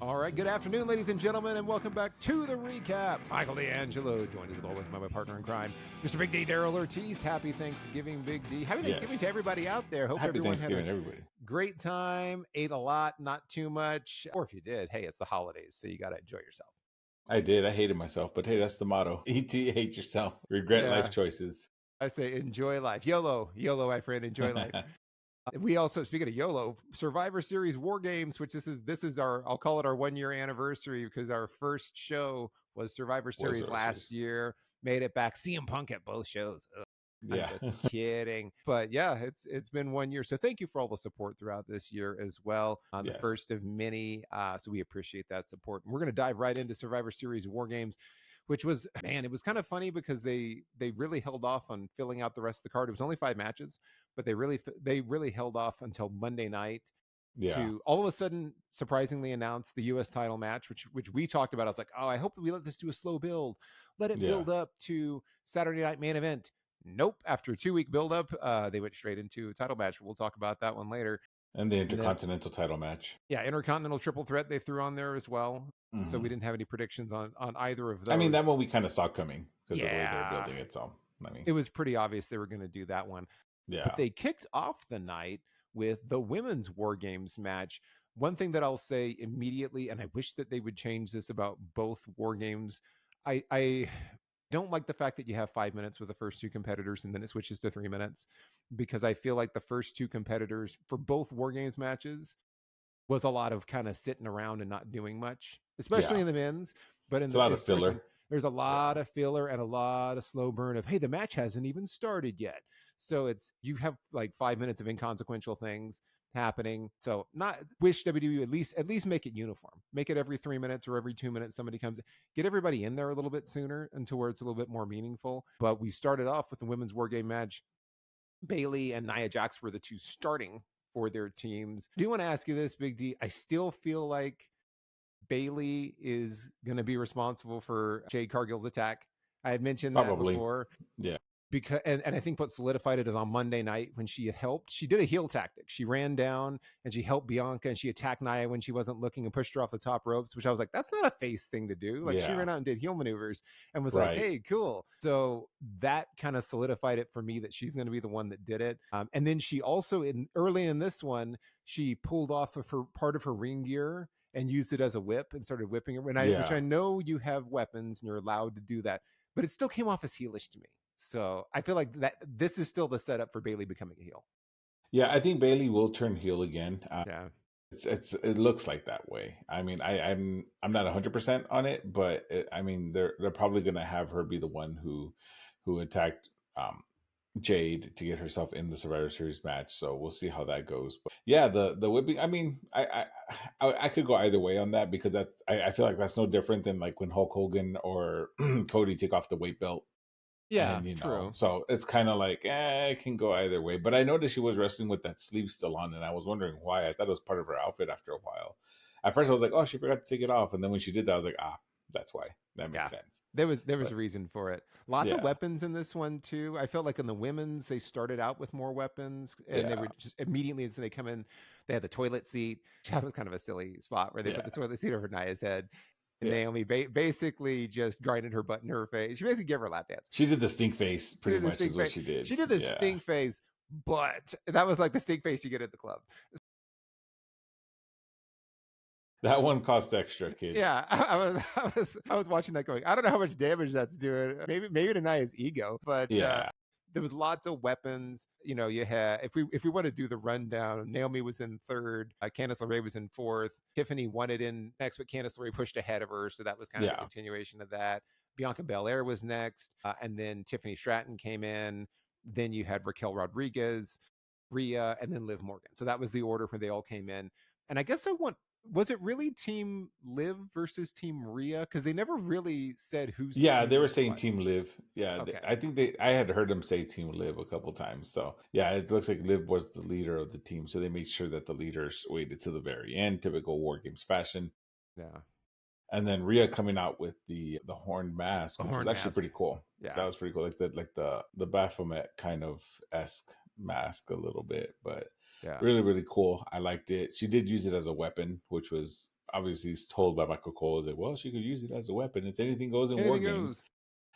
All right, good afternoon, ladies and gentlemen, and welcome back to the recap. Michael D'Angelo, joined as always by my partner in crime, Mr. Big D, Daryl Ortiz. Happy Thanksgiving, Big D. Happy Thanksgiving Yes. to everybody out there. Hope Happy everyone had a Thanksgiving, everybody. great time, ate a lot, not too much, or if you did, hey, it's the holidays, so you got to enjoy yourself. I did. I hated myself, but hey, that's the motto. Eat, hate yourself. Regret Yeah, life choices. I say enjoy life. YOLO, YOLO, my friend, enjoy life. We also, speaking of YOLO, Survivor Series War Games, which this is our, I'll call it our 1 year anniversary, because our first show was Survivor Series last year. Made it back. CM Punk at both shows. Ugh, I'm Yeah. just kidding, but yeah, it's been 1 year. So thank you for all the support throughout this year as well. The Yes. first of many. So we appreciate that support. And we're going to dive right into Survivor Series War Games, which was, man, it was kind of funny because they really held off on filling out the rest of the card. It was only 5 matches, but they really held off until Monday night Yeah. to all of a sudden surprisingly announce the US title match, which we talked about. I was like, oh, I hope we let this do a slow build, let it Yeah. build up to Saturday Night Main Event. Nope. After a 2-week build up, they went straight into a title match. We'll talk about that one later. And the And then, Intercontinental title match. yeah, Intercontinental Triple Threat they threw on there as well. So we Mm-hmm. didn't have any predictions on either of I mean, those. that one we kind of saw coming because of the way they were Yeah, building it. So, I mean, it was pretty obvious they were going to do that one. But yeah. they kicked off the night with the women's War Games match. One thing that I'll say immediately, and I wish that they would change this about both War Games, I don't like the fact that you have 5 minutes with the first two competitors and then it switches to 3 minutes, because I feel like the first two competitors for both War Games matches was a lot of kind of sitting around and not doing much, especially Yeah. in the men's. But in It's a the lot of first one, filler. there's a lot Yeah. of filler and a lot of slow burn of, hey, the match hasn't even started yet. So it's, you have like 5 minutes of inconsequential things happening. So not wish WWE at least make it uniform. Make it every 3 minutes or every 2 minutes somebody comes in. Get everybody in there a little bit sooner until where it's a little bit more meaningful. But we started off with the women's War Game match. Bayley and Nia Jax were the two starting for their teams. I do want to ask you this, Big D. I still feel like Bayley is going to be responsible for Jade Cargill's attack. I had mentioned that Probably. before, Yeah. because and I think what solidified it is on Monday night when she helped. She did a heel tactic. She ran down and she helped Bianca and she attacked Nia when she wasn't looking and pushed her off the top ropes, which I was like, that's not a face thing to do. Like, she Yeah. ran out and did heel maneuvers and was like, Right. hey, cool. So that kind of solidified it for me that she's going to be the one that did it. And then she also, early in this one, she pulled off of her part of her ring gear and used it as a whip and started whipping her. Which I know you have weapons and you're allowed to do that, but it still came off as heelish to me. So I feel like that this is still the setup for Bayley becoming a heel. Yeah. I think Bailey will turn heel again. Yeah. It looks like that way. I mean, I'm not 100% on it, but I mean, they're probably gonna have her be the one who attacked Jade to get herself in the Survivor Series match. So we'll see how that goes. But yeah, the whipping. I mean, I could go either way on that, because I feel like that's no different than like when Hulk Hogan or Cody take off the weight belt. Yeah, And true. so it's kind of like, it can go either way. But I noticed she was wrestling with that sleeve still on, and I was wondering why. I thought it was part of her outfit after a while. At first, I was like, oh, she forgot to take it off, and then when she did that, I was like, that's why. That makes Yeah. sense. There was But a reason for it. Lots of yeah, weapons in this one too. I felt like in the women's they started out with more weapons and they yeah, were just immediately as they come in, they had the toilet seat. That was kind of a silly spot where they yeah, put the toilet seat over Nia's head. And yeah. Naomi basically just grinded her butt in her face. She basically gave her a lap dance. She did the stink face, She pretty did the much, stink is what face. she did. She did the Yeah, stink face, but that was like the stink face you get at the club. that one cost extra, kids. Yeah, I was watching that going, I don't know how much damage that's doing. Maybe to Nia's ego, but Yeah, there was lots of weapons. You know, you had, if we want to do the rundown, Naomi was in third, Candice LeRae was in fourth, Tiffany won it in next, but Candice LeRae pushed ahead of her, so that was kind of a yeah, continuation of that. Bianca Belair was next, and then Tiffany Stratton came in. Then you had Raquel Rodriguez, Rhea, and then Liv Morgan. So that was the order where they all came in. And I guess was it really Team Liv versus Team Rhea? Because they never really said whose yeah. They team were it saying was. Team Live. Yeah, Okay. I think I had heard them say Team Live a couple times. So yeah, it looks like Liv was the leader of the team. So they made sure that the leaders waited to the very end, typical War Games fashion. Yeah. And then Rhea coming out with the horned mask, The which was horn actually mask. pretty cool. Yeah. That was pretty cool, like the Baphomet kind of esque mask a little bit, but Yeah. really really cool. I liked it. She did use it as a weapon, which was obviously is told by Michael Cole that, well, she could use it as a weapon. It's anything goes in war Anything games. goes.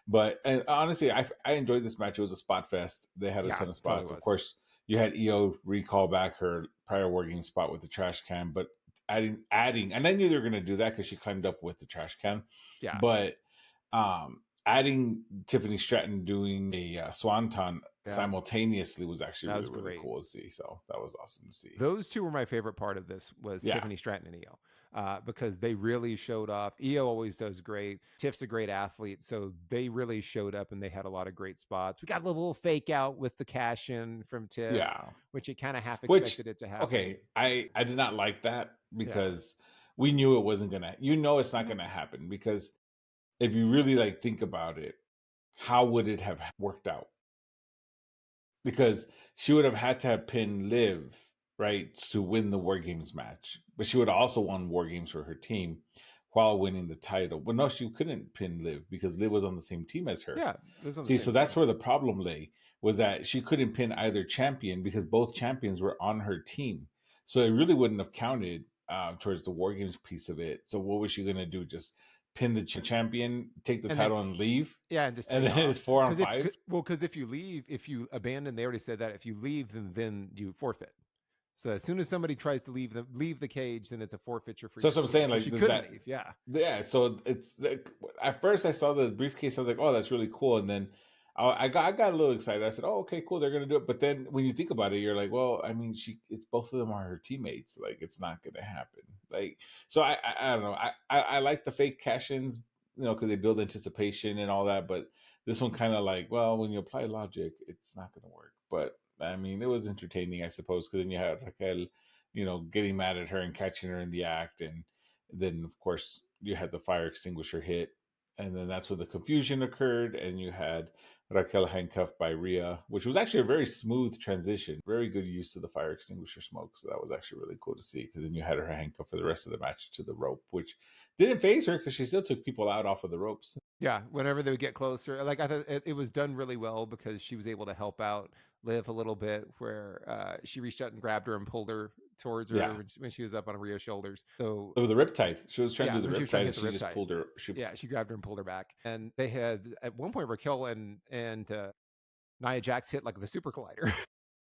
But and honestly, I enjoyed this match. It was a spot fest. They had a Yeah, ton of totally spots. Of was. course, you had Io recall back her prior war game spot with the trash can, but adding, and I knew they were going to do that because she climbed up with the trash can. Yeah. But adding Tiffany Stratton doing a swanton simultaneously was actually that was really great. cool to see. So that was awesome to see. Those two were my favorite part of this was Yeah. Tiffany Stratton and Io. Because they really showed off. Io always does great. Tiff's a great athlete, so they really showed up and they had a lot of great spots. We got a little fake out with the cash in from Tiff, Yeah. which it kind of half expected it to happen. Okay, I did not like that because we knew it wasn't gonna. It's not gonna happen because if you really like think about it, how would it have worked out? Because she would have had to have pinned Liv, right, to win the War Games match, but she would have also won War Games for her team while winning the title. But no, she couldn't pin Liv because Liv was on the same team as her. Yeah, it was on the See, same so that's team. where the problem lay, was that she couldn't pin either champion because both champions were on her team. So it really wouldn't have counted towards the War Games piece of it. So what was she going to do? Just pin the champion, take the title, and leave? Yeah, and just and take then off. it's 4-on-5. Because if you leave, if you abandon, they already said that if you leave, then you forfeit. So as soon as somebody tries to leave the cage, then it's a forfeiture for So your that's what I'm team. saying. So Like, she does couldn't that leave. Yeah. Yeah, so it's like, at first I saw the briefcase, I was like, "Oh, that's really cool," and then I got a little excited. I said, "Oh, okay, cool, they're gonna do it." But then when you think about it, you're like, "Well, I mean, it's both of them are her teammates. Like, it's not gonna happen." Like, so I don't know. I like the fake cash-ins, because they build anticipation and all that. But this one kind of like, well, when you apply logic, it's not gonna work. But I mean, it was entertaining, I suppose, because then you had Raquel, getting mad at her and catching her in the act, and then of course you had the fire extinguisher hit, and then that's where the confusion occurred, and you had Raquel handcuffed by Rhea, which was actually a very smooth transition, very good use of the fire extinguisher smoke. So that was actually really cool to see, because then you had her handcuffed for the rest of the match to the rope, which didn't phase her because she still took people out off of the ropes. Yeah, whenever they would get closer, like I thought it was done really well because she was able to help out Liv a little bit, where she reached out and grabbed her and pulled her towards her when she was up on Rhea's shoulders. So it was the riptide. She was trying to do the riptide, and she just pulled her. She grabbed her and pulled her back. And they had at one point Raquel and Nia Jax hit like the super collider.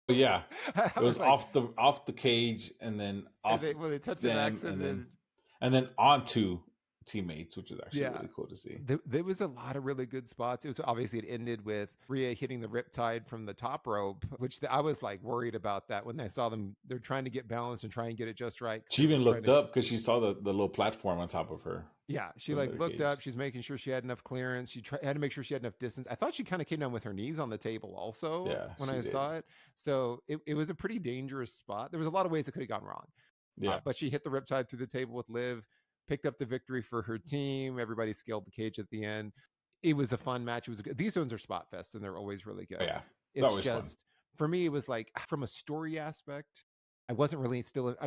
Yeah, it was like, off the cage, and then off when they touched the backs, and then onto teammates, which is actually really cool to see. There was a lot of really good spots. It was obviously it ended with Rhea hitting the riptide from the top rope, which I was like worried about that when I saw them. They're trying to get balanced and try and get it just right. She even looked up because she saw the little platform on top of her. Yeah, she like looked up. She's making sure she had enough clearance. She had to make sure she had enough distance. I thought she kind of came down with her knees on the table also. Yeah, when I saw it. So it was a pretty dangerous spot. There was a lot of ways it could have gone wrong. Yeah, but she hit the riptide through the table with Liv, picked up the victory for her team. Everybody scaled the cage at the end. It was a fun match. It was good. These ones are spot fest, and they're always really good. Yeah, it's just fun. For me, it was like from a story aspect, I wasn't really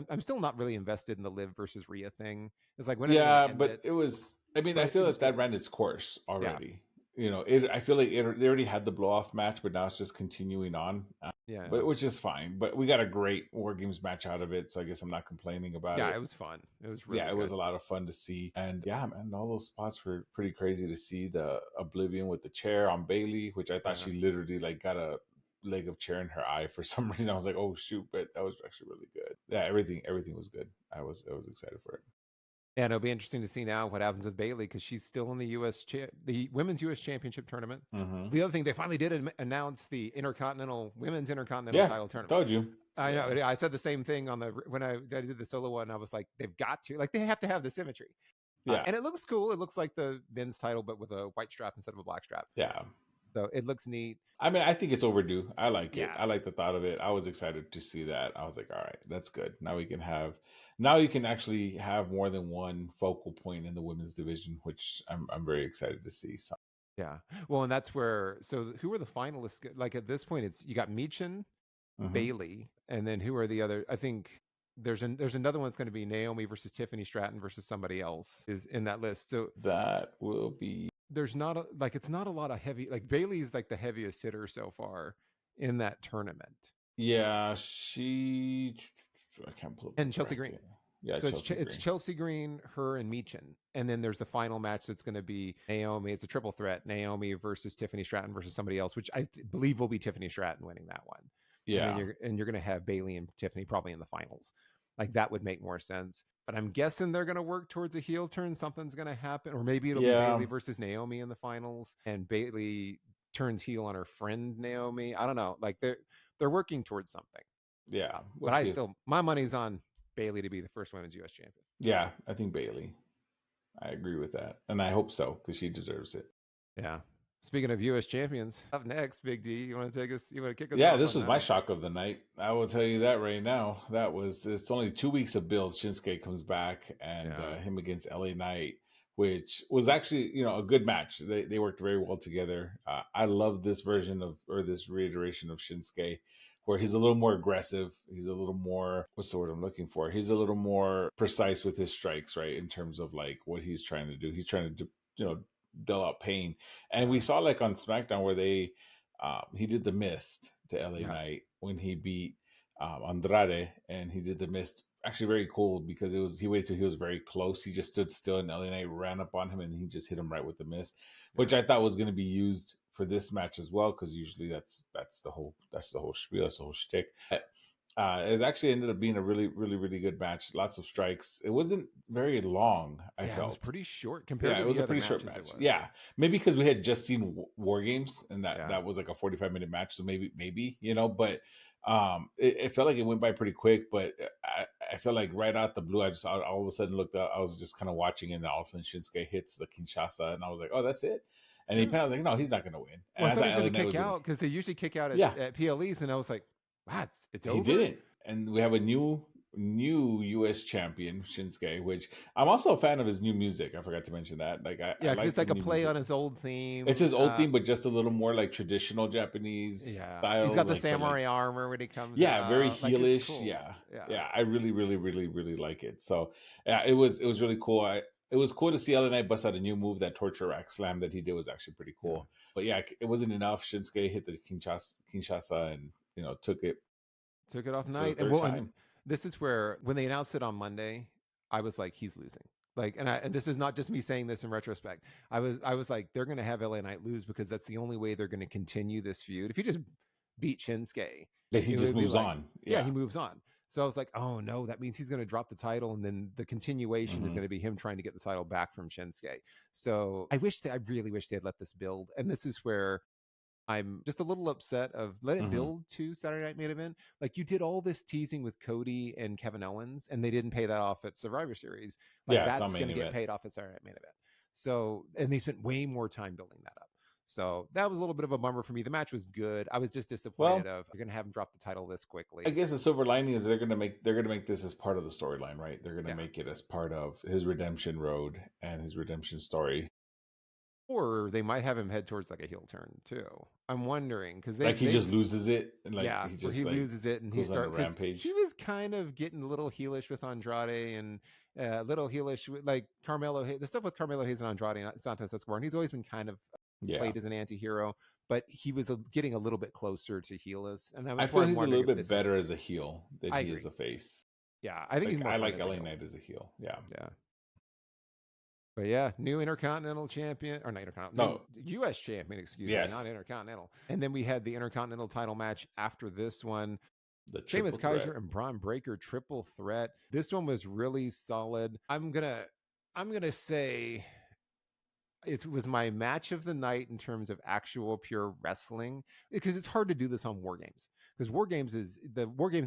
I'm still not really invested in the Liv versus Rhea thing. It's like when but it was. I mean, I feel that ran its course already. Yeah. I feel like they already had the blow off match, but now it's just continuing on. But which is fine. But we got a great War Games match out of it, so I guess I'm not complaining about it. Yeah, it was fun. It was really it was a lot of fun to see, and yeah, man, all those spots were pretty crazy to see. The Oblivion with the chair on Bayley, which I thought she literally like got a leg of chair in her eye for some reason. I was like, oh shoot, but that was actually really good. Yeah, everything was good. I was excited for it. And it'll be interesting to see now what happens with Bayley, because she's still in the the Women's U.S. Championship tournament. Mm-hmm. The other thing, they finally did announce the Women's Intercontinental title tournament. Told you. I know. I said the same thing when I did the solo one. I was like, they've got to, like, they have to have the symmetry. Yeah, and it looks cool. It looks like the men's title, but with a white strap instead of a black strap. Yeah. So it looks neat. I mean, I think it's overdue. I like it. I like the thought of it. I was excited to see that. I was like, all right, that's good. Now you can actually have more than one focal point in the women's division, which I'm very excited to see. So. Yeah. Well, and that's where, so who are the finalists? Like at this point, you got Michin, Bayley, and then who are the other? I think there's another one that's going to be Naomi versus Tiffany Stratton versus somebody else is in that list. So that will be. There's not it's not a lot of heavy, like Bayley's like the heaviest hitter so far in that tournament. Yeah, I can't pull up. And Chelsea Green. Yeah, So Chelsea it's Green. Chelsea Green, her, and Meechin, and then there's the final match that's going to be Naomi. It's a triple threat: Naomi versus Tiffany Stratton versus somebody else, which I believe will be Tiffany Stratton winning that one. And then Yeah. you're going to have Bayley and Tiffany probably in the finals. Like that would make more sense. But I'm guessing they're going to work towards a heel turn. Something's going to happen, or maybe it'll be Yeah. Bayley versus Naomi in the finals, and Bayley turns heel on her friend Naomi. I don't know. Like they're working towards something. Yeah. We'll But I see. still, my money's on Bayley to be the first women's U.S. champion. Yeah, I think Bayley. I agree with that. And I hope so, because she deserves it. Yeah. Speaking of U.S. champions, up next, Big D, you want to take us? You want to kick us Yeah, off this on was that my one? shock of the night. I will tell you that right now. It's only 2 weeks of build. Shinsuke comes back and Yeah. him against LA Knight, which was actually, a good match. They worked very well together. I love this version or this reiteration of Shinsuke, where he's a little more aggressive. He's a little more, what's the word I'm looking for? He's a little more precise with his strikes, right? In terms of like what he's trying to do. He's trying to do, dull out pain. And we saw like on SmackDown where he did the mist to LA Yeah. Knight when he beat Andrade, and he did the mist. Actually, very cool because he waited till he was very close. He just stood still, and LA Knight ran up on him, and he just hit him right with the mist, which I thought was going to be used for this match as well, because usually that's the whole spiel, that's the whole shtick. It actually ended up being a really, really, really good match. Lots of strikes. It wasn't very long. I Yeah, it was felt. pretty short Yeah, compared to it was the a other pretty short matches. It match. was. Yeah, maybe because we had just seen War Games, and Yeah. that was like a 45-minute match, so maybe but it felt like it went by pretty quick. But I felt like right out the blue, I all of a sudden looked up. I was just kind of watching, and all of a sudden Shinsuke hits the Kinshasa, and I was like, oh, that's it. And Yeah. I was like, no, he's not going to win. And Well, I thought he thought was LA going to Knight kick was going to. out because they usually kick out Yeah, at PLEs, and I was like, wow, it's he over. didn't, and we have a new U.S. champion, Shinsuke, which I'm also a fan of his new music. I forgot to mention that. Like, I like it's like a new play music. on his old theme. It's his old theme, but just a little more like traditional Japanese style. He's got the like, samurai armor when he comes yeah, very out. Like, it's heelish. cool. Yeah. I really, really, really, really like it. So yeah, it was really cool. It was cool to see LA Knight bust out a new move. That torture rack slam that he did was actually pretty cool. But yeah, it wasn't enough. Shinsuke hit the Kinshasa and took it off for the night. third And time. this is where when they announced it on Monday, I was like, he's losing. Like, and this is not just me saying this in retrospect. I was like, they're going to have LA Knight lose because that's the only way they're going to continue this feud. If you just beat Shinsuke, That he it just would be moves like, on. yeah, he moves on. So I was like, oh no, that means he's going to drop the title, and then the continuation is going to be him trying to get the title back from Shinsuke. So I really wish they had let this build. And this is where I'm just a little upset of let it build to Saturday Night Main Event. Like, you did all this teasing with Cody and Kevin Owens, and they didn't pay that off at Survivor Series. Like, Yeah, that's going to get paid off at Saturday Night Main Event. So, and they spent way more time building that up. So that was a little bit of a bummer for me. The match was good. I was just disappointed of you're going to have him drop the title this quickly. I guess the silver lining is they're going to make this as part of the storyline, right? They're going to make it as part of his redemption road and his redemption story. Or they might have him head towards like a heel turn too. I'm wondering because he just loses it, and he loses it, and he starts rampage. He was kind of getting a little heelish with Andrade and a little heelish with like Carmelo. The stuff with Carmelo Hayes and Andrade and Santos Escobar, and he's always been kind of played as an anti-hero, but he was getting a little bit closer to heelish. And I feel he's a little bit better as a heel than he is a face. Yeah, I think he's more. I like LA Knight as a heel. Yeah. But yeah, new Intercontinental Champion, or not Intercontinental, U.S. Champion, excuse me, not Intercontinental. And then we had the Intercontinental title match after this one. Sheamus, Kaiser, and Braun Breaker triple threat. This one was really solid. I'm gonna say it was my match of the night in terms of actual pure wrestling, because it's hard to do this on War Games, because War Games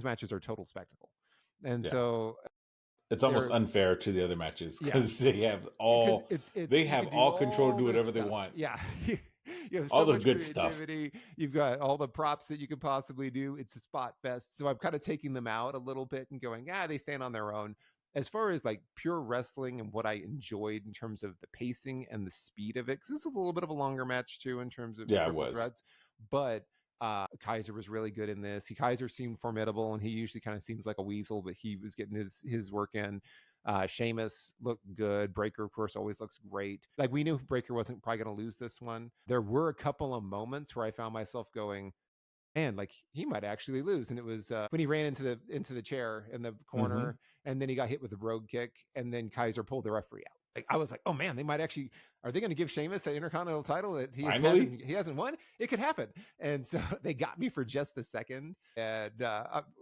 matches are total spectacle, and so it's almost unfair to the other matches because they have all control to do whatever they want. Yeah. You have all the good stuff. You've got all the props that you could possibly do. It's a spot fest. So I'm kind of taking them out a little bit and going, they stand on their own. As far as like pure wrestling and what I enjoyed in terms of the pacing and the speed of it, because this is a little bit of a longer match too in terms of triple threats. But Kaiser was really good in this. Kaiser seemed formidable, and he usually kind of seems like a weasel, but he was getting his work in. Sheamus looked good. Breaker, of course, always looks great. Like, we knew Breaker wasn't probably going to lose this one. There were a couple of moments where I found myself going, man, like he might actually lose. And it was when he ran into the chair in the Mm-hmm. corner, and then he got hit with the rogue kick, and then Kaiser pulled the referee out. Like I was like, oh man, they might actually, are they going to give Sheamus that Intercontinental title that Finally, he hasn't won? It could happen. And so they got me for just a second, and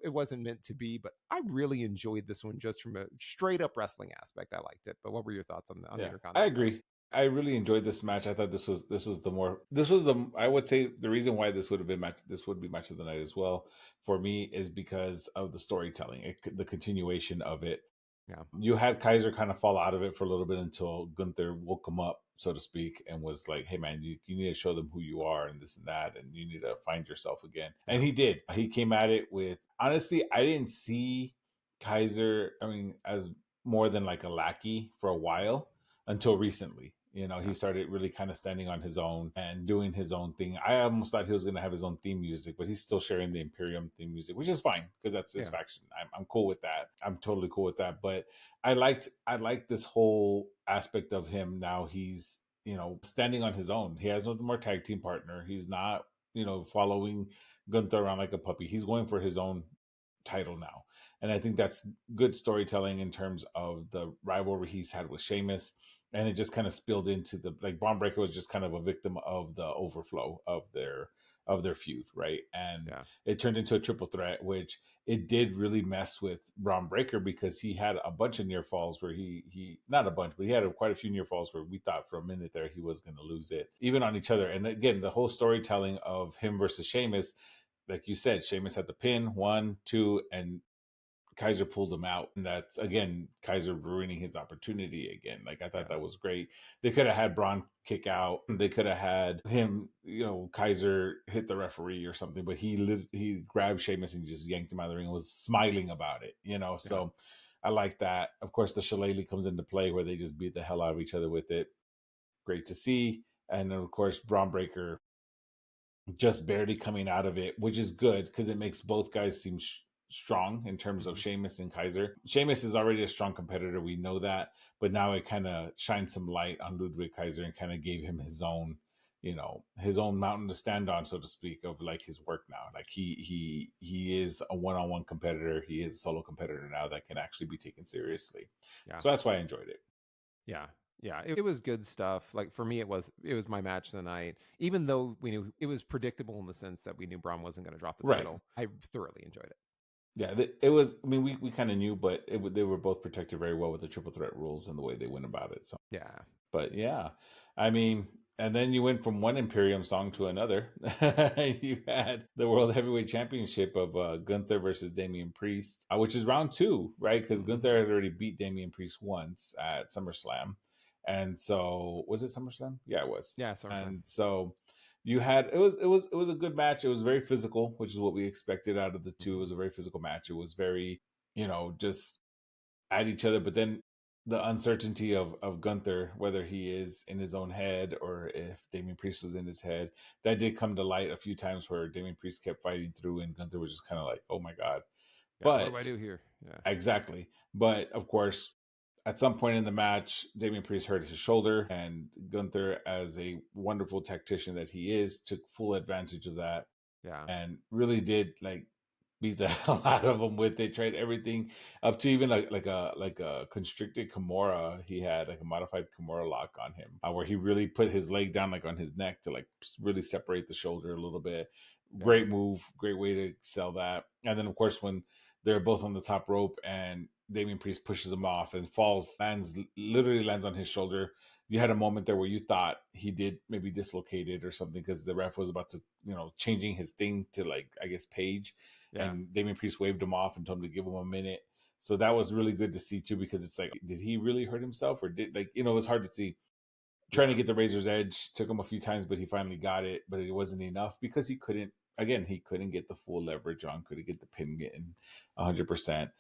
it wasn't meant to be. But I really enjoyed this one just from a straight up wrestling aspect. I liked it. But what were your thoughts on the yeah, I Intercontinental title? agree. I really enjoyed this match. I thought this was the I would say the reason why this would be match of the night as well for me is because of the storytelling, the continuation of it. Yeah, You had Kaiser kind of fall out of it for a little bit until Gunther woke him up, so to speak, and was like, hey man, you need to show them who you are and this and that, and you need to find yourself again. yeah, And he did. He came at it with, honestly, I didn't see Kaiser, I mean, as more than like a lackey for a while until recently. You know, he yeah, started really kind of standing on his own and doing his own thing. I almost thought he was going to have his own theme music, but he's still sharing the Imperium theme music, which is fine because that's his yeah. faction. I'm cool with that. I'm totally cool with that. But I liked this whole aspect of him. Now he's, you know, standing on his own. He has no more tag team partner. He's not, you know, following Gunther around like a puppy. He's going for his own title now. And I think that's good storytelling in terms of the rivalry he's had with Sheamus. And it just kind of spilled into the, like, Braun Breaker was just kind of a victim of the overflow of their feud, right? And Yeah. it turned into a triple threat, which it did really mess with Braun Breaker because he had a bunch of near falls where he not a bunch, but he had quite a few near falls where we thought for a minute there he was going to lose it, even on each other. And again, the whole storytelling of him versus Sheamus, like you said, Sheamus had the pin, 1, 2, and Kaiser pulled him out. And that's, again, Kaiser ruining his opportunity again. Like, I thought Yeah. that was great. They could have had Braun kick out. They could have had him, you know, Kaiser hit the referee or something, but he grabbed Sheamus and just yanked him out of the ring and was smiling about it, you know? Yeah. So I like that. Of course, the shillelagh comes into play where they just beat the hell out of each other with it. Great to see. And then, of course, Braun Breaker just barely coming out of it, which is good because it makes both guys seem strong in terms of Mhm. Sheamus and Kaiser. Sheamus is already a strong competitor. We know that. But now it kind of shined some light on Ludwig Kaiser and kind of gave him his own, you know, his own mountain to stand on, so to speak, of like his work now. Like he is a one-on-one competitor. He is a solo competitor now that can actually be taken seriously. Yeah. So that's why I enjoyed it. Yeah. Yeah. It was good stuff. Like for me, it was my match of the night. Even though we knew it was predictable in the sense that we knew Braun wasn't going to drop the Right. title, I thoroughly enjoyed it. Yeah, it was. I mean, we kind of knew, but they were both protected very well with the triple threat rules and the way they went about it. So, Yeah. but yeah, I mean, and then you went from one Imperium song to another. You had the World Heavyweight Championship of Gunther versus Damian Priest, which is round two, right? Because Hmm. Gunther had already beat Damian Priest once at SummerSlam, and so was it SummerSlam? Yeah, it was. Yeah. SummerSlam. And so you had it was a good match. It was very physical, which is what we expected out of the two. It Hmm. was a very physical match. It was very, you know, just at each other. But then the uncertainty of Gunther, whether he is in his own head or if Damian Priest was in his head, that did come to light a few times where Damian Priest kept fighting through and Gunther was just kind of like, oh my God. Yeah. What do But I do here? Yeah. exactly. But of course, at some point in the match, Damian Priest hurt his shoulder, and Gunther, as a wonderful tactician that he is, took full advantage of that Yeah. and really did like beat the hell out of him with it. Tried everything up to even like a constricted Kimura. He had like a modified Kimura lock on him, where he really put his leg down like on his neck to like really separate the shoulder a little bit. Yeah. Great move, great way to sell that. And then of course when they're both on the top rope and Damian Priest pushes him off and falls, literally lands on his shoulder. You had a moment there where you thought he did maybe dislocate it or something because the ref was about to, you know, changing his thing to like, I guess, Page. Yeah. And Damian Priest waved him off and told him to give him a minute. So that was really good to see too, because it's like, did he really hurt himself or did, like, you know, it was hard to see. Trying to Yeah. get the razor's edge took him a few times, but he finally got it. But it wasn't enough because he couldn't. Again, he couldn't get the full leverage on. Couldn't get the pin getting 100%.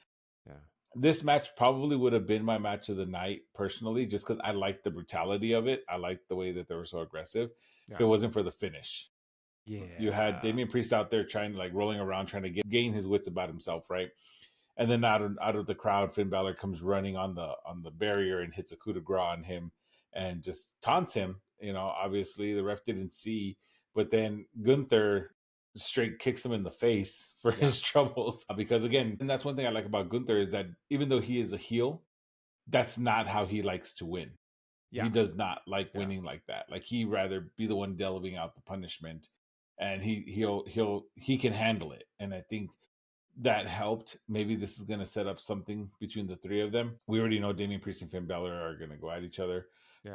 Yeah. This match probably would have been my match of the night personally, just because I liked the brutality of it. I liked the way that they were so aggressive. If it Yeah. wasn't for the finish, you had Yeah. Damian Priest out there trying to like rolling around, trying to gain his wits about himself, right? And then out of the crowd, Finn Balor comes running on the barrier and hits a coup de grace on him and just taunts him. You know, obviously the ref didn't see, but then Gunther straight kicks him in the face for his troubles. Because again, and that's one thing I like about Gunther is that even though he is a heel, that's not how he likes to win. He does not like winning like that. Like he rather be the one delving out the punishment, and he can handle it. And I think that helped. Maybe this is going to set up something between the three of them. We already know Damian Priest and Finn Balor are going to go at each other.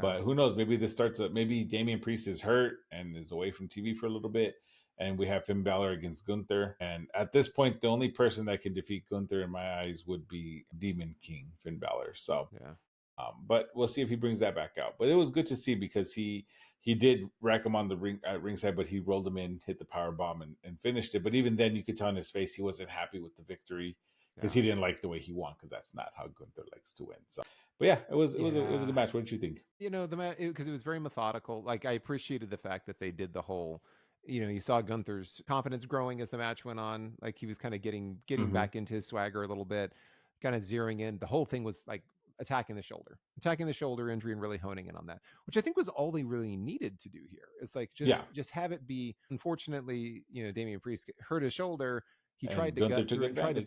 But who knows? Maybe this starts up. Maybe Damian Priest is hurt and is away from TV for a little bit, and we have Finn Balor against Gunther. And at this point, the only person that can defeat Gunther in my eyes would be Demon King Finn Balor. So, but we'll see if he brings that back out. But it was good to see because he did rack him on the ringside, but he rolled him in, hit the power bomb, and finished it. But even then, you could tell on his face he wasn't happy with the victory because he didn't like the way he won, because that's not how Gunther likes to win. So, but yeah, it was a good match. What did you think? The match, because it was very methodical. Like, I appreciated the fact that they did the whole. You saw Gunther's confidence growing as the match went on. Like, he was kind of getting back into his swagger a little bit, kind of zeroing in. The whole thing was like attacking the shoulder injury and really honing in on that, which I think was all they really needed to do here. It's like just have it be. Unfortunately, Damian Priest hurt his shoulder. He tried to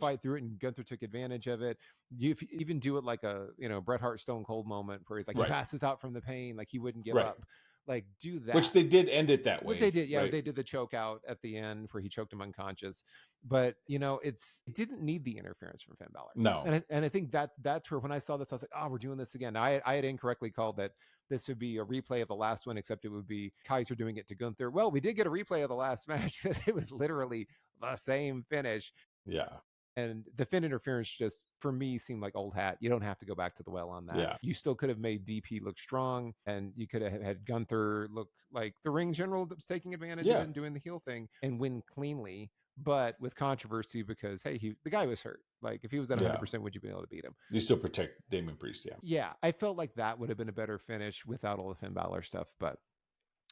fight through it, and Gunther took advantage of it. You even do it like a Bret Hart Stone Cold moment where he's like he passes out from the pain, like he wouldn't give up. Like, do that. Which they did end it that way. They did, yeah. Right? They did the choke out at the end where he choked him unconscious. But it didn't need the interference from Finn Balor. No, and I think that's where when I saw this, I was like, oh, we're doing this again. I had incorrectly called that this would be a replay of the last one, except it would be Kaiser doing it to Gunther. Well, we did get a replay of the last match. It was literally the same finish. Yeah. And the Finn interference just, for me, seemed like old hat. You don't have to go back to the well on that. Yeah. You still could have made DP look strong, and you could have had Gunther look like the ring general that was taking advantage of it and doing the heel thing and win cleanly, but with controversy because, hey, the guy was hurt. Like, if he was at 100%, would you be able to beat him? You still protect Damian Priest, Yeah, I felt like that would have been a better finish without all the Finn Balor stuff, but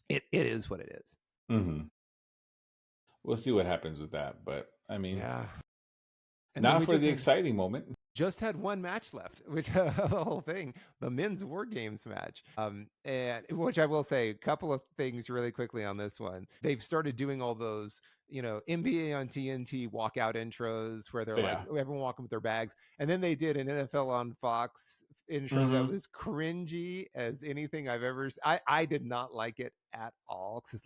it is what it is. Mm-hmm. We'll see what happens with that, but I mean... Yeah. And not for the exciting moment. Just had one match left, which the whole thing, the men's War Games match. And which I will say, a couple of things really quickly on this one. They've started doing all those, NBA on TNT walkout intros where they're like everyone walking with their bags. And then they did an NFL on Fox intro that was cringy as anything I've ever seen. I did not like it at all. Cause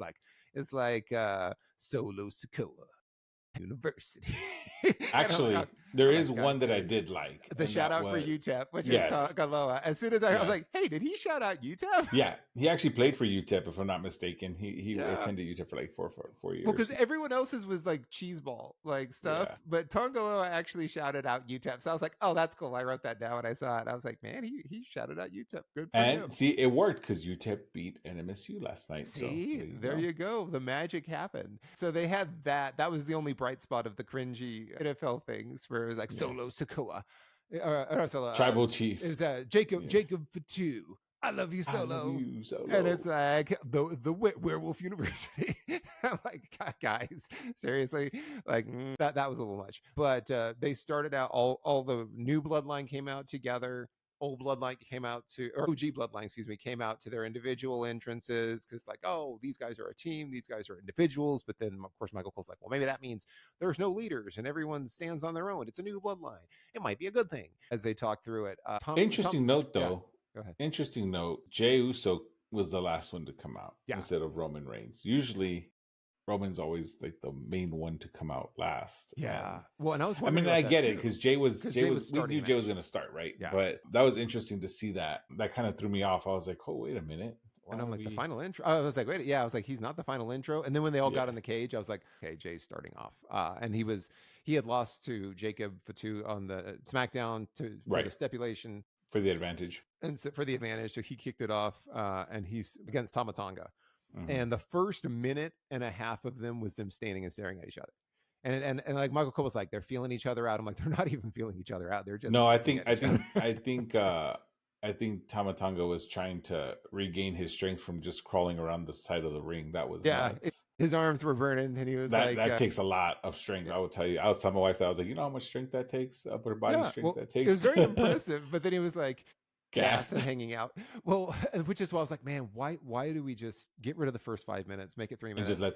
it's like Solo Sikoa University. Actually, there is one that I did like. The shout out for UTEP, which is Tongaloa. As soon as I was like, hey, did he shout out UTEP? Yeah, he actually played for UTEP, if I'm not mistaken. He attended UTEP for like four years. Well, because everyone else's was like cheeseball like stuff, but Tongaloa actually shouted out UTEP. So I was like, oh, that's cool. I wrote that down when I saw it. I was like, man, he shouted out UTEP. Good for him. And see, it worked because UTEP beat NMSU last night. See, so there you go. The magic happened. So they had that. That was the only bright spot of the cringy NFL things where it was like Solo Sikoa. Tribal Chief. Is that Jacob Fatu? I love you, Solo. And it's like the Werewolf University. I'm like, guys, seriously, like that was a little much. But they started out all the new bloodline came out together. Old bloodline came out to, or OG bloodline, excuse me, came out to their individual entrances because, like, oh, these guys are a team, these guys are individuals. But then, of course, Michael Cole's like, well, maybe that means there's no leaders and everyone stands on their own. It's a new bloodline. It might be a good thing as they talk through it. Interesting note, though. Go ahead. Interesting note. Jey Uso was the last one to come out instead of Roman Reigns. Usually, Roman's always like the main one to come out last. Yeah. Well, and I get it because Jey was we knew Jey was going to start, right? Yeah. But that was interesting to see that. That kind of threw me off. I was like, oh, wait a minute. And I'm like, the final intro. I was like, wait, I was like, he's not the final intro. And then when they all got in the cage, I was like, okay, Jay's starting off. And he had lost to Jacob Fatu on the SmackDown for the stipulation. For the advantage. And so so he kicked it off, and he's against Tama Tonga. And the first minute and a half of them was them standing and staring at each other. And like Michael Cole was like, they're feeling each other out. I'm like, they're not even feeling each other out. They're just I think Tama Tonga was trying to regain his strength from just crawling around the side of the ring. That was his arms were burning, and he was that takes a lot of strength. I will tell you. I was telling my wife that I was like, you know how much strength that takes, upper body strength that takes. It was very impressive. But then he was like, gas and hanging out. Well, which is why I was like, man, why do we just get rid of the first 5 minutes, make it 3 minutes, and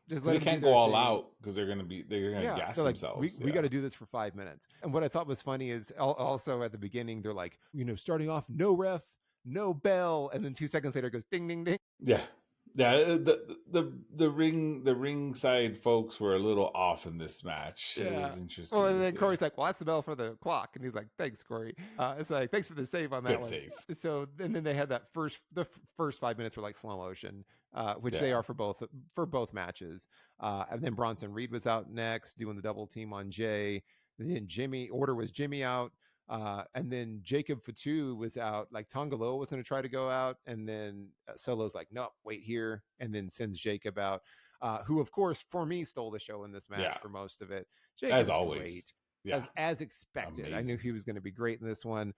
just let they can't go all out because they're gonna gas like, themselves. we got to do this for 5 minutes. And what I thought was funny is also at the beginning they're like, starting off, no ref, no bell, and then 2 seconds later it goes ding ding ding. Yeah. The ringside folks were a little off in this match. It was interesting. Well, and then Corey's like, well, that's the bell for the clock, and he's like, thanks, Corey. It's like, thanks for the save on that Good one. save. So and then they had the first 5 minutes were like slow motion, which they are for both matches. And then Bronson Reed was out next doing the double team on Jay. Then Order was Jimmy out. And then Jacob Fatu was out, like Tongaloa was going to try to go out, and then Solo's like, nope, wait here, and then sends Jacob out, who of course for me stole the show in this match for most of it. Jacob's as always, great, as expected. Amazing. I knew he was going to be great in this one.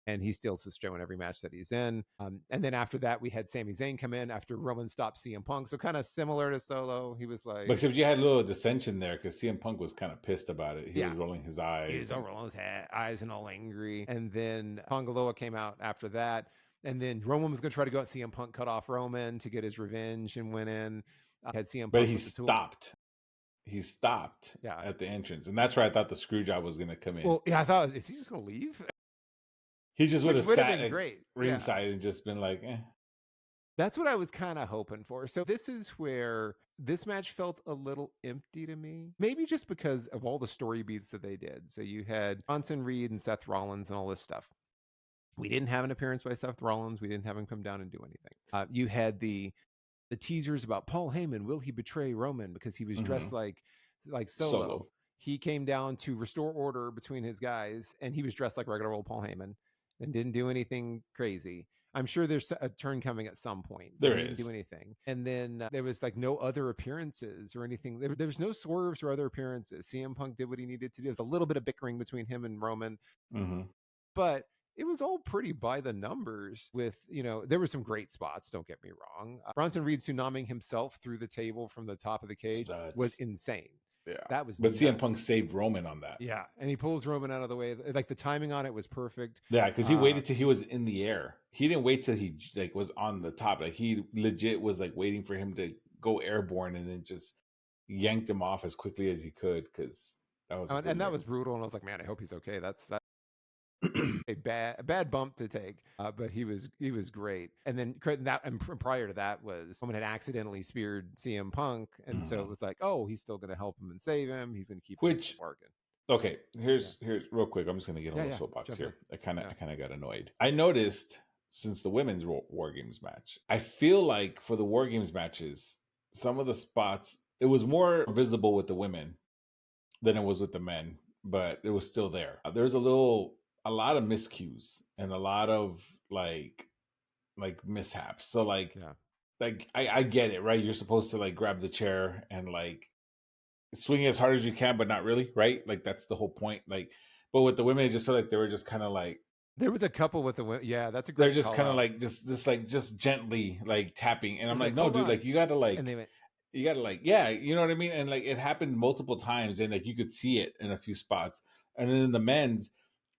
And he steals the show in every match that he's in. And then after that, we had Sami Zayn come in after Roman stopped CM Punk. So kind of similar to Solo. He was like... Except you had a little dissension there because CM Punk was kind of pissed about it. He was rolling his eyes. He was rolling his eyes and all angry. And then Tongaloa came out after that. And then Roman was going to try to go at CM Punk, cut off Roman to get his revenge and went in. Had CM Punk, but he stopped. He stopped at the entrance. And that's where I thought the screw job was going to come in. Well, I thought, is he just going to leave? He just would have sat at ringside and just been like, eh. That's what I was kind of hoping for. So this is where this match felt a little empty to me. Maybe just because of all the story beats that they did. So you had Bronson Reed and Seth Rollins and all this stuff. We didn't have an appearance by Seth Rollins. We didn't have him come down and do anything. You had the teasers about Paul Heyman. Will he betray Roman because he was dressed like Solo? He came down to restore order between his guys, and he was dressed like regular old Paul Heyman and didn't do anything crazy. I'm sure there's a turn coming at some point. There didn't do anything. And then there was like no other appearances or anything. There was no swerves or other appearances. CM Punk did what he needed to do. There was a little bit of bickering between him and Roman. But it was all pretty by the numbers with, there were some great spots, don't get me wrong. Bronson Reed tsunamiing himself through the table from the top of the cage was insane. Yeah, that was. But CM Punk saved Roman on that. Yeah, and he pulls Roman out of the way. Like the timing on it was perfect. Yeah, because he waited till he was in the air. He didn't wait till he was on the top. Like he legit was waiting for him to go airborne, and then just yanked him off as quickly as he could. Because that was that was brutal. And I was like, man, I hope he's okay. That's a bad bump to take, but he was great. And then prior to that was someone had accidentally speared CM Punk, and so it was like, oh, he's still going to help him and save him. He's going to keep working. Okay, here's real quick. I'm just going to get a little soapbox here. I kind of got annoyed. I noticed since the women's War Games match, I feel like for the War Games matches, some of the spots it was more visible with the women than it was with the men, but it was still there. There's a lot of miscues and a lot of like mishaps. So I get it, right? You're supposed to grab the chair and swing as hard as you can, but not really, right? That's the whole point. But with the women, I just feel like they were just kind of there was a couple with the women. Yeah, that's a great. They're just kind of just gently tapping, and I'm like, no, dude, you gotta and they went, you gotta yeah, you know what I mean? And it happened multiple times, and you could see it in a few spots. And then in the men's,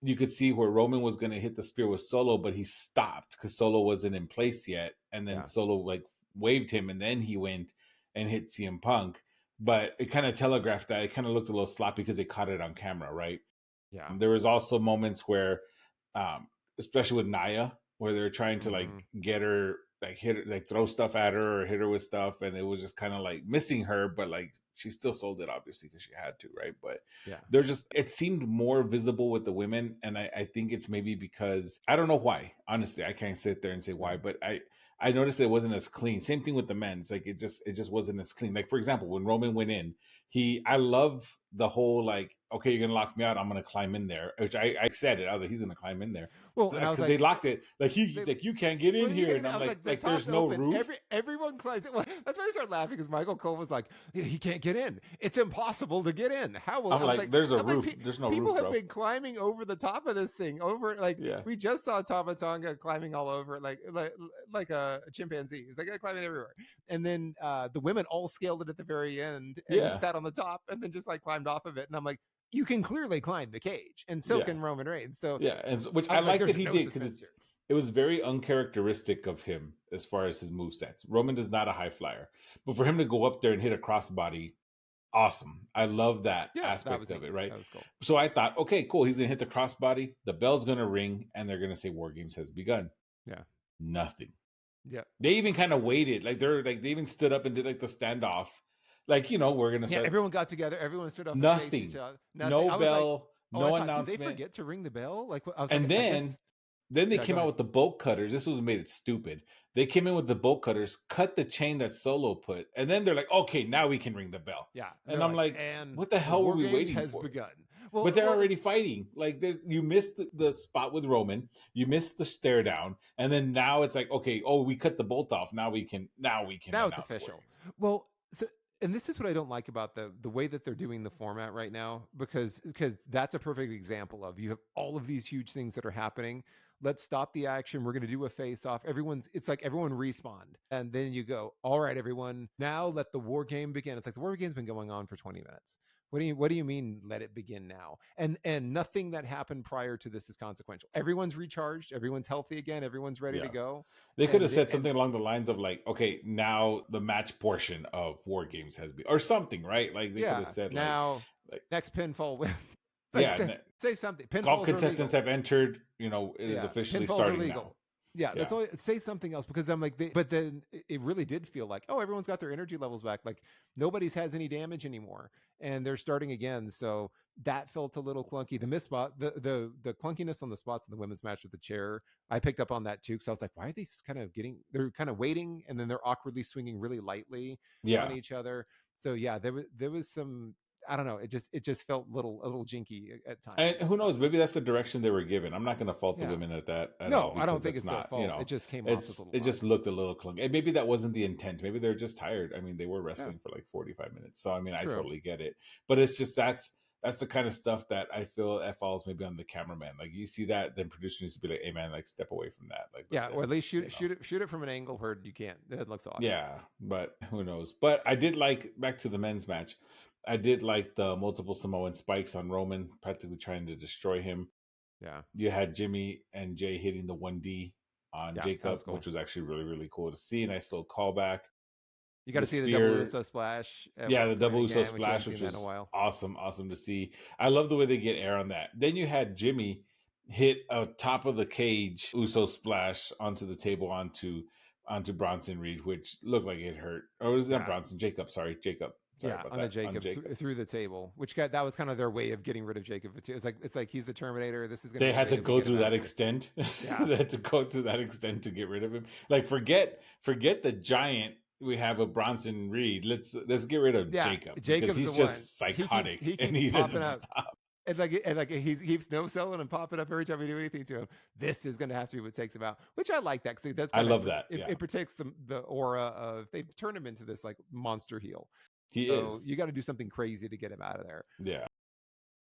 you could see where Roman was going to hit the spear with Solo, but he stopped because Solo wasn't in place yet. And then Solo waved him, and then he went and hit CM Punk. But it kind of telegraphed that. It kind of looked a little sloppy because they caught it on camera, right? Yeah. There was also moments where, especially with Nia, where they were trying to get her, hit her, throw stuff at her or hit her with stuff, and it was just kind of missing her, but she still sold it obviously because she had to, right? But they're just, it seemed more visible with the women, and I think it's maybe because I don't know why. Honestly, I can't sit there and say why, but I noticed it wasn't as clean. Same thing with the men's, it just wasn't as clean. For example, when Roman went in, I love the whole okay, you're gonna lock me out, I'm gonna climb in there, which I said it. I was like, he's gonna climb in there. Well, because they locked it. You can't get in here, and I'm like there's no roof. Everyone climbs it. Well, that's why I started laughing because Michael Cole was like, he can't get in. It's impossible to get in. How will? I'm there's a roof. There's no roof. People have been climbing over the top of this thing. We just saw Tama Tonga climbing all over like a chimpanzee. He's climbing everywhere. And then the women all scaled it at the very end and sat on the top and then just climbed off of it. And I'm like, you can clearly climb the cage, and so can Roman Reigns. So and which I like that he did because it was very uncharacteristic of him as far as his move sets. Roman is not a high flyer, but for him to go up there and hit a crossbody, awesome. I love that Yeah, that aspect was of neat. it, right? That was cool. So I thought, okay, cool. He's gonna hit the crossbody, the bell's gonna ring, and they're gonna say War Games has begun. Yeah. Nothing. Yeah. They even kind of waited, like they even stood up and did like the standoff, like we're gonna Yeah, start. everyone got together. Everyone stood up and faced each Nothing, other. Nothing. no I was like, bell, oh, I no thought, did they announcement. forget to ring the bell? Like, I was And like, I guess. then they Yeah, go came out ahead. with the bolt cutters. This was what made it stupid. They came in with the bolt cutters, cut the chain that Solo put, and then they're like, okay, now we can ring the bell. Yeah, And they're I'm like, like, and what the the hell were War we Games waiting has for? begun. But they're already fighting. Like you missed the spot with Roman, you missed the stare down, and then now it's like, okay, oh, we cut the bolt off. Now we can now it's announce official. Warriors. Well, so and this is what I don't like about the way that they're doing the format right now, because that's a perfect example of, you have all of these huge things that are happening. Let's stop the action. We're going to do a face off. It's like everyone respawned, and then you go, all right, everyone, now let the war game begin. It's like the war game's been going on for 20 minutes. What do you mean let it begin now? And nothing that happened prior to this is consequential. Everyone's recharged, everyone's healthy again, everyone's ready to go. They could have And said something along the lines of like, okay, now the match portion of War Games has been, or something, right? Like they could have said now like next pinfall win. Like, yeah, say something. all Pinfalls are contestants legal. have entered. It is Yeah, officially pinfalls are starting legal. now. Yeah, that's all. Say something else, because I'm like, but then it really did feel like, oh, everyone's got their energy levels back. Like nobody's has any damage anymore, and they're starting again. So that felt a little clunky. The miss spot, the clunkiness on the spots in the women's match with the chair, I picked up on that too. Because I was like, why are they kind of getting? They're kind of waiting, and then they're awkwardly swinging really lightly on each other. So yeah, there was some. I don't know. It just felt a little jinky at times. And who knows? Maybe that's the direction they were given. I'm not going to fault the women at that at all, No, I don't because think it's it's their not. fault. It just came off as a It little just odd. looked a little clunky. And maybe that wasn't the intent. Maybe they're just tired. I mean, they were Yeah, wrestling for like 45 minutes, so I mean, I true. totally get it. But it's just that's the kind of stuff that I feel that falls maybe on the cameraman. Like you see that, then producer needs to be like, "Hey man, like step away from that." Like Yeah, or at least shoot it from an angle where you can't. It looks obvious. Yeah, but who knows? But I did like, back to the men's match, I did like the multiple Samoan spikes on Roman, practically trying to destroy him. Yeah. You had Jimmy and Jay hitting the 1D on Yeah, that Jacob, was cool. which was actually really, really cool to see. Nice little callback. You got to see the double Uso splash. Yeah, the double Uso again, splash, which was awesome to see. I love the way they get air on that. Then you had Jimmy hit a top of the cage Uso splash onto the table onto Bronson Reed, which looked like it hurt. Or was that Bronson? Jacob. Sorry about on that. Jacob, through the table, which that was kind of their way of getting rid of Jacob. It's like he's the Terminator. This is going to. They had to go through that extent. Yeah, they had to go to that extent to get rid of him. Like forget the giant we have a Bronson Reed. Let's get rid of Jacob because he's just psychotic and he doesn't stop. And like he keeps no selling and popping up every time we do anything to him. This is going to have to be what takes him out, which I like that, because I love that. It protects the aura of, they turn him into this like monster heel. He is. You got to do something crazy to get him out of there. Yeah.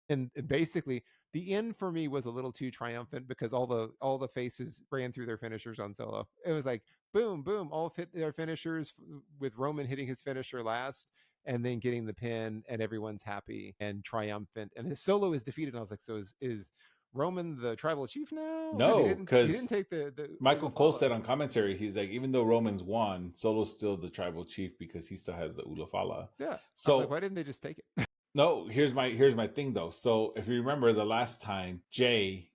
And basically, the end for me was a little too triumphant, because all the faces ran through their finishers on Solo. It was like boom, boom, all fit their finishers, with Roman hitting his finisher last, and then getting the pin, and everyone's happy and triumphant. And his Solo is defeated. And I was like, so is Roman the tribal chief now? No, because he didn't take the Michael Cole said on commentary, he's like, even though Roman's won, Solo's still the tribal chief because he still has the Ulafala. Yeah. So like, why didn't they just take it? No, here's my thing though. So if you remember the last time Jay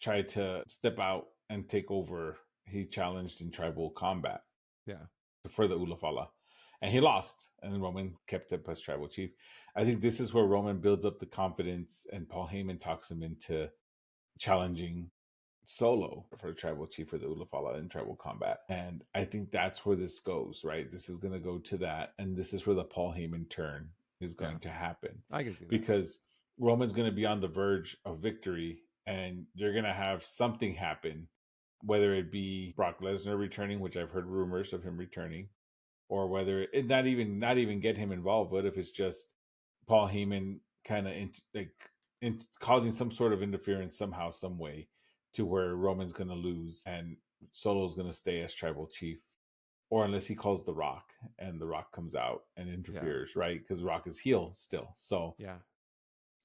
tried to step out and take over, he challenged in tribal combat. Yeah. For the Ulafala. And he lost. And then Roman kept up as tribal chief. I think this is where Roman builds up the confidence, and Paul Heyman talks him into challenging Solo for the tribal chief for the Ulafala in tribal combat. And I think that's where this goes, right? This is going to go to that. And this is where the Paul Heyman turn is going to happen. I can see that. Because Roman's going to be on the verge of victory, and you're going to have something happen, whether it be Brock Lesnar returning, which I've heard rumors of him returning, or whether it not even get him involved, but if it's just Paul Heyman kind of causing some sort of interference somehow, some way, to where Roman's going to lose and Solo's going to stay as tribal chief. Or unless he calls The Rock and The Rock comes out and interferes, right? Because Rock is heel still. So yeah,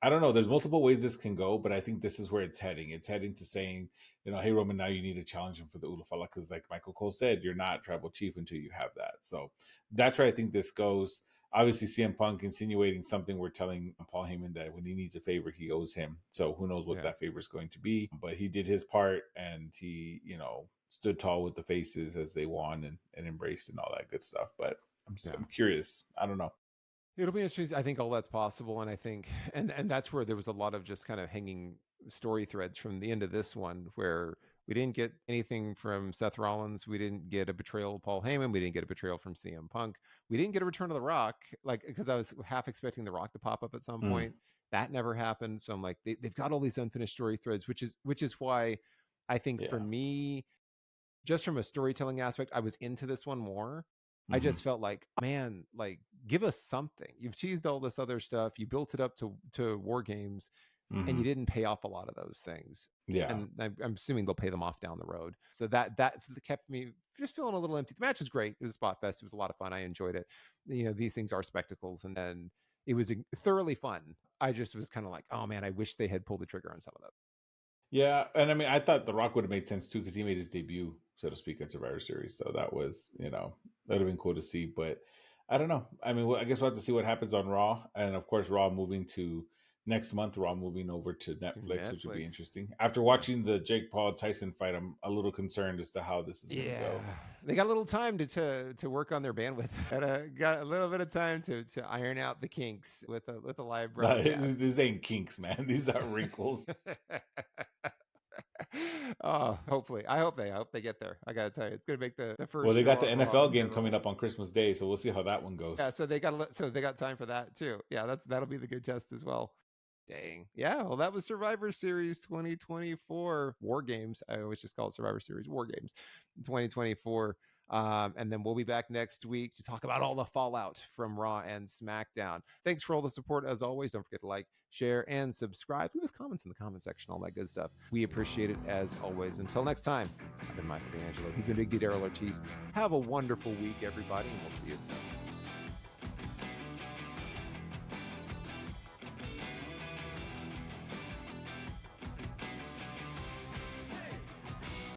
I don't know. There's multiple ways this can go, but I think this is where it's heading. It's heading to saying, hey Roman, now you need to challenge him for the Ulafala because, like Michael Cole said, you're not tribal chief until you have that. So that's where I think this goes. Obviously, CM Punk insinuating something. We're telling Paul Heyman that when he needs a favor, he owes him. So who knows what that favor is going to be? But he did his part, and he, stood tall with the faces as they won and embraced and all that good stuff. But I'm curious. I don't know. It'll be interesting. I think all that's possible, and I think, and that's where there was a lot of just kind of hanging story threads from the end of this one, where we didn't get anything from Seth Rollins, we didn't get a betrayal of Paul Heyman, we didn't get a betrayal from CM Punk, we didn't get a return of The Rock, like because I was half expecting The Rock to pop up at some point. That never happened. So I'm like, they've got all these unfinished story threads, which is why I think for me, just from a storytelling aspect, I was into this one more. I just felt like, man, like, give us something. You've teased all this other stuff. You built it up to War Games, and you didn't pay off a lot of those things. Yeah. And I'm assuming they'll pay them off down the road. So that kept me just feeling a little empty. The match was great. It was a spot fest. It was a lot of fun. I enjoyed it. These things are spectacles. And then it was thoroughly fun. I just was kind of like, oh, man, I wish they had pulled the trigger on some of that. Yeah, and I mean, I thought The Rock would have made sense too because he made his debut, so to speak, in Survivor Series. So that was, that would have been cool to see. But I don't know. I mean, I guess we'll have to see what happens on Raw, and of course, Raw moving to next month. Raw moving over to Netflix, which would be interesting. After watching the Jake Paul Tyson fight, I'm a little concerned as to how this is going to go. They got a little time to work on their bandwidth. Got a little bit of time to iron out the kinks with a live broadcast. These ain't kinks, man. These are wrinkles. Oh, hopefully. I hope they get there. I gotta tell you, it's gonna make the first. Well, they got the NFL game coming up on Christmas Day, so we'll see how that one goes. Yeah, so they got time for that too. Yeah, that'll be the good test as well. Dang. Yeah, well, that was Survivor Series 2024 War Games. I always just call it Survivor Series War Games 2024. And then we'll be back next week to talk about all the fallout from Raw and SmackDown. Thanks for all the support as always. Don't forget to like, share, and subscribe. Leave us comments in the comment section, all that good stuff. We appreciate it as always. Until next time, I've been Michael D'Angelo. He's been Big D Daryl Ortiz. Have a wonderful week, everybody, and we'll see you soon.